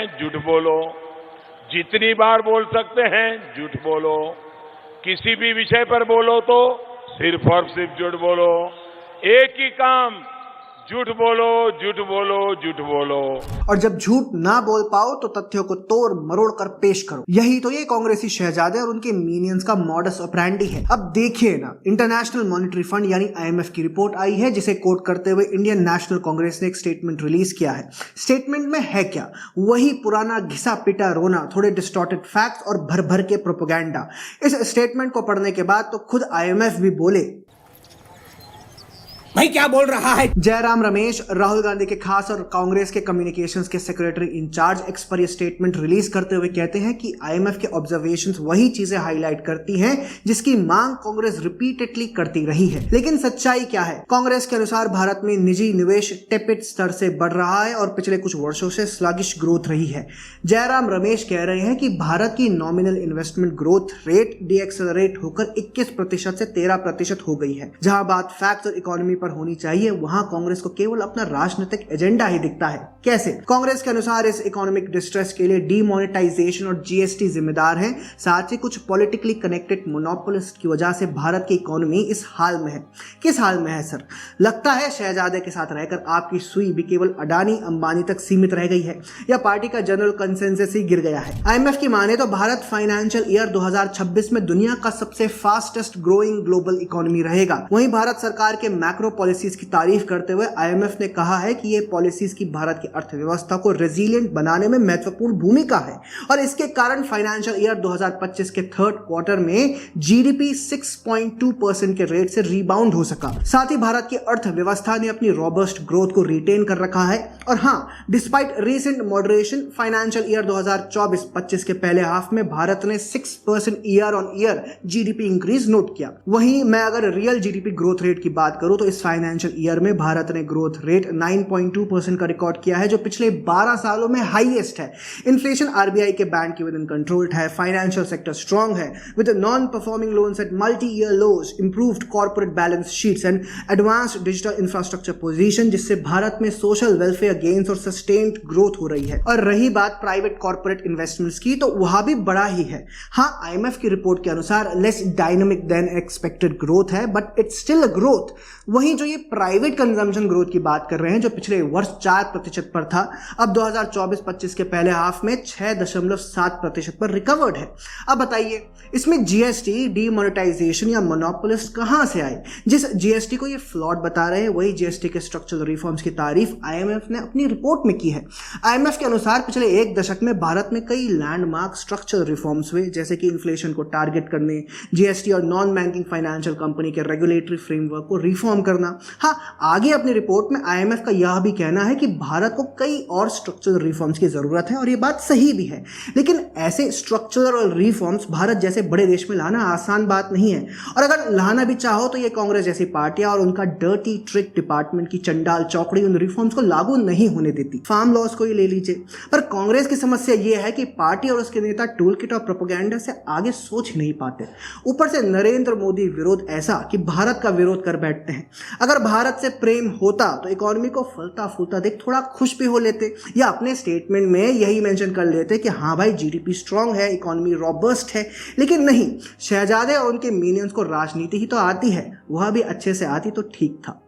झूठ बोलो, जितनी बार बोल सकते हैं झूठ बोलो, किसी भी विषय पर बोलो तो सिर्फ और सिर्फ झूठ बोलो, एक ही काम, झूठ बोलो, झूठ बोलो, झूठ बोलो। और जब झूठ ना बोल पाओ तो तथ्यों को तोड़ मरोड़ कर पेश करो। यही तो ये कांग्रेसी शहजादे और उनके मिनियंस का मॉडस ऑपरेंडी है। अब देखिए ना, इंटरनेशनल मॉनेटरी फंड यानी IMF की रिपोर्ट आई है, जिसे कोट करते हुए इंडियन नेशनल कांग्रेस ने एक स्टेटमेंट रिलीज किया है। स्टेटमेंट में है क्या? वही पुराना घिसा पिटा रोना, थोड़े डिस्टॉर्टेड फैक्ट्स और भर भर के प्रोपेगेंडा। इस स्टेटमेंट को पढ़ने के बाद तो खुद IMF भी बोले, भाई क्या बोल रहा है? जयराम रमेश, राहुल गांधी के खास और कांग्रेस के कम्युनिकेशंस के सेक्रेटरी इंचार्ज एक्स पर यह स्टेटमेंट रिलीज करते हुए कहते हैं कि IMF के ऑब्जर्वेशंस वही चीजें हाईलाइट करती हैं जिसकी मांग कांग्रेस रिपीटेडली करती रही है। लेकिन सच्चाई क्या है? कांग्रेस के अनुसार भारत में निजी निवेश टेपिड स्तर से बढ़ रहा है और पिछले कुछ वर्षों से स्लगिश ग्रोथ रही है। जयराम रमेश कह रहे हैं कि भारत की nominal investment growth rate decelerate होकर 21% से 13% हो गई है। जहां बात फैक्ट्स और इकोनॉमी पर होनी चाहिए, वहां कांग्रेस को केवल अपना राजनीतिक एजेंडा ही दिखता है। कैसे? कांग्रेस के अनुसार इस इकोनॉमिक डिस्ट्रेस के लिए डीमोनेटाइजेशन और GST जिम्मेदार हैं। साथ ही कुछ पॉलिटिकली कनेक्टेड मोनोपोलिस्ट की वजह से भारत की इकोनॉमी इस हाल में है। किस हाल में है सर? लगता है शहजादे के साथ रहकर आपकी सुई भी केवल अडानी अंबानी तक सीमित रह गई है, या पार्टी का जनरल कंसेंसस ही गिर गया है। IMF की माने तो भारत फाइनेंशियल ईयर 2026 में दुनिया का सबसे फास्टेस्ट ग्रोइंग ग्लोबल इकोनॉमी रहेगा। वहीं भारत सरकार के मैक्रो पॉलिसीज की तारीफ करते हुए IMF ने कहा है कि ये पॉलिसीज की भारत की अर्थव्यवस्था को रेजिलिएंट बनाने में महत्वपूर्ण भूमिका है और इसके कारण फाइनेंशियल ईयर 2025 के थर्ड क्वार्टर में GDP 6.2% के रेट से रिबाउंड हो सका। साथ ही भारत की अर्थव्यवस्था ने अपनी रॉबस्ट ग्रोथ को रिटेन कर रखा है। और हां, despite recent moderation, financial year 2024-25 के पहले हाफ में भारत ने 6% year on year GDP increase note किया। वहीं मैं अगर रियल GDP ग्रोथ रेट की बात करूं तो इस फाइनेंशियल ईयर में भारत ने ग्रोथ रेट 9.2% का रिकॉर्ड किया है, जो पिछले 12 सालों में हाईएस्ट है। इन्फ्लेशन RBI के बैंड के विद इन कंट्रोल्ड है। फाइनेंशियल सेक्टर स्ट्रांग है with non performing loans at multi year lows, improved corporate balance sheets and advanced digital infrastructure position, जिससे भारत में सोशल वेलफेयर गेन्स और सस्टेन्ड ग्रोथ हो रही है। और रही बात प्राइवेट कॉर्पोरेट इन्वेस्टमेंट्स की, तो वहां भी बड़ा ही है। हाँ, IMF की रिपोर्ट के अनुसार less dynamic than expected growth है, but it's still a growth. वहीं जो ये प्राइवेट कंजम्पशन ग्रोथ की बात कर रहे हैं, जो पिछले वर्ष 4% पर था, अब 2024-25 के पहले हाफ में 6.7% पर रिकवर्ड है। अब बताइए, इसमें GST, डीमोनेटाइजेशन या मोनोपोलिस्ट कहां से आए? जिस GST को ये फ्लॉड बता रहे हैं, वही GST के स्ट्रक्चरल रिफॉर्म्स की तारीफ IMF ने अपनी रिपोर्ट में की है। IMF के अनुसार पिछले एक दशक में भारत में कई लैंडमार्क स्ट्रक्चरल रिफॉर्म्स हुए, जैसे कि इन्फ्लेशन को टारगेट करने, GST और नॉन बैंकिंग फाइनेंशियल कंपनी के रेगुलेटरी फ्रेमवर्क को रिफॉर्म करना। हाँ, आगे अपनी रिपोर्ट में IMF का यह भी कहना है कि भारत को कई और स्ट्रक्चरल रिफॉर्म्स की जरूरत है, और ये बात सही भी है। लेकिन ऐसे स्ट्रक्चरल रिफॉर्म्स भारत जैसे बड़े देश में लाना आसान बात नहीं है, और अगर लाना भी चाहो तो ये कांग्रेस जैसी पार्टियां और उनका डर्टी ट्रिक डिपार्टमेंट की चंडाल चौकड़ी उन रिफॉर्म्स को लागू नहीं होने देती। फार्म लॉस को ही ले लीजिए। पर कांग्रेस की समस्या यह है कि पार्टी और उसके नेता टूल किट और प्रोपेगेंडा से आगे सोच ही नहीं पाते। ऊपर से नरेंद्र मोदी विरोध ऐसा कि भारत का विरोध कर बैठते हैं। अगर भारत से प्रेम होता तो इकोनॉमी को फलता फूलता देख थोड़ा खुश भी हो लेते, या अपने स्टेटमेंट में यही मेंशन कर लेते कि हाँ भाई, GDP स्ट्रांग है, इकोनॉमी रॉबस्ट है। लेकिन नहीं, शहजादे और उनके मिनियंस को राजनीति ही तो आती है, वह भी अच्छे से आती तो ठीक था।